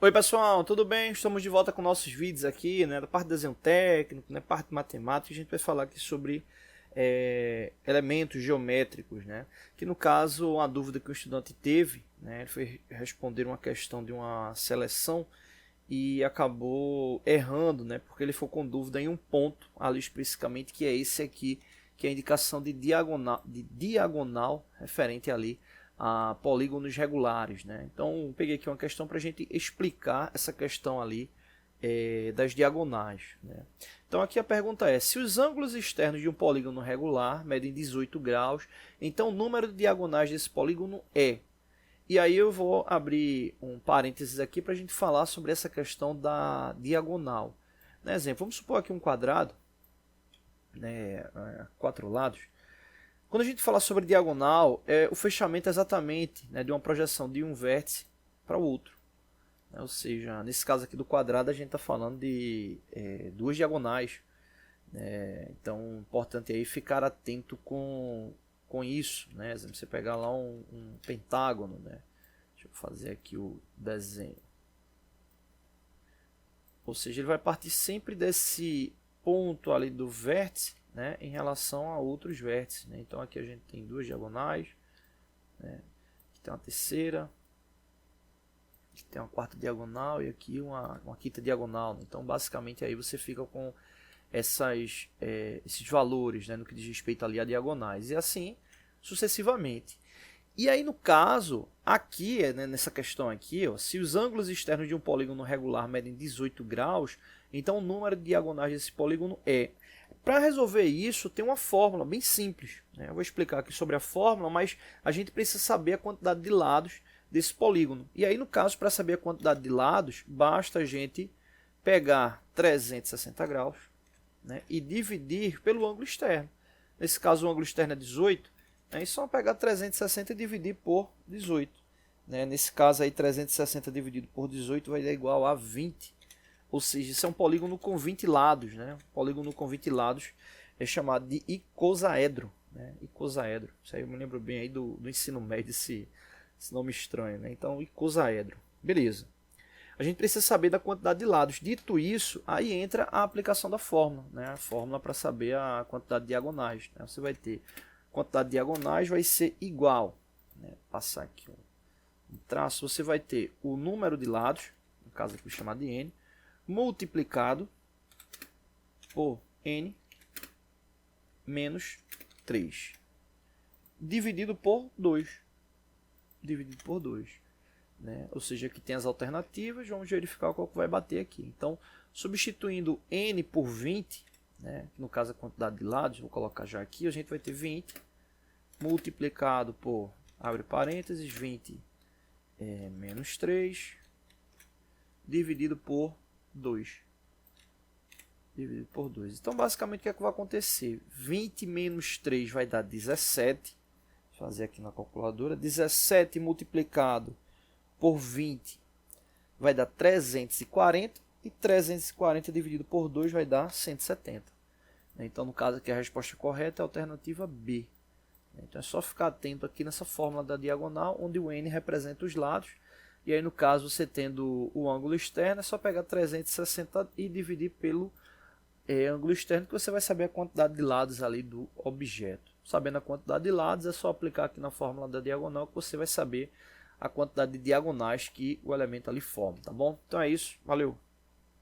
Oi pessoal, tudo bem? Estamos de volta com nossos vídeos aqui, né, da parte de desenho técnico, né, parte de matemática. A gente vai falar aqui sobre elementos geométricos, né, que no caso, uma dúvida que o estudante teve, né, ele foi responder uma questão de uma seleção e acabou errando, né, porque ele ficou com dúvida em um ponto ali especificamente, que é esse aqui, que é a indicação de diagonal referente ali a polígonos regulares, né? Então peguei aqui uma questão para a gente explicar essa questão ali das diagonais, né? Então aqui a pergunta é: se os ângulos externos de um polígono regular medem 18 graus, então o número de diagonais desse polígono é... E aí eu vou abrir um parênteses aqui para a gente falar sobre essa questão da diagonal. Né? Exemplo, vamos supor aqui um quadrado, né, 4 lados. Quando a gente fala sobre diagonal, o fechamento é exatamente, né, de uma projeção de um vértice para o outro. Né? Ou seja, nesse caso aqui do quadrado, a gente está falando de duas diagonais. Né? Então, importante aí ficar atento com isso. Né? Você pegar lá um pentágono. Né? Deixa eu fazer aqui o desenho. Ou seja, ele vai partir sempre desse ponto ali do vértice, né, em relação a outros vértices. Né? Então aqui a gente tem duas diagonais, né? Aqui tem uma terceira, aqui tem uma quarta diagonal e aqui uma quinta diagonal. Então basicamente aí você fica com esses valores, né, no que diz respeito ali a diagonais, e assim sucessivamente. E aí no caso, aqui, né, nessa questão aqui, ó, se os ângulos externos de um polígono regular medem 18 graus, então o número de diagonais desse polígono é... Para resolver isso, tem uma fórmula bem simples. Né? Eu vou explicar aqui sobre a fórmula, mas a gente precisa saber a quantidade de lados desse polígono. E aí, no caso, para saber a quantidade de lados, basta a gente pegar 360 graus, né, e dividir pelo ângulo externo. Nesse caso, o ângulo externo é 18, né, é só pegar 360 e dividir por 18. Né? Nesse caso, aí, 360 dividido por 18 vai dar igual a 20. Ou seja, isso é um polígono com 20 lados. Né? Um polígono com 20 lados é chamado de icosaedro. Né? Icosaedro. Isso aí eu me lembro bem aí do ensino médio, esse nome estranho. Né? Então, icosaedro. Beleza. A gente precisa saber da quantidade de lados. Dito isso, aí entra a aplicação da fórmula. Né? A fórmula para saber a quantidade de diagonais. Né? Você vai ter a quantidade de diagonais vai ser igual. Né? Passar aqui um traço. Você vai ter o número de lados, no caso aqui chamado de n, multiplicado por n menos 3, dividido por 2. Dividido por 2. Né? Ou seja, aqui tem as alternativas, vamos verificar qual que vai bater aqui. Então, substituindo n por 20, né? No caso a quantidade de lados, vou colocar já aqui, a gente vai ter 20, multiplicado por, abre parênteses, 20 menos 3, dividido por 2. Dividido por 2. Então, basicamente, o que é que vai acontecer? 20 menos 3 vai dar 17. Vou fazer aqui na calculadora. 17 multiplicado por 20 vai dar 340. E 340 dividido por 2 vai dar 170. Então, no caso aqui, a resposta correta é a alternativa B. Então, é só ficar atento aqui nessa fórmula da diagonal, onde o n representa os lados. E aí, no caso, você tendo o ângulo externo, é só pegar 360 e dividir pelo ângulo externo, que você vai saber a quantidade de lados ali do objeto. Sabendo a quantidade de lados, é só aplicar aqui na fórmula da diagonal, que você vai saber a quantidade de diagonais que o elemento ali forma, tá bom? Então é isso, valeu!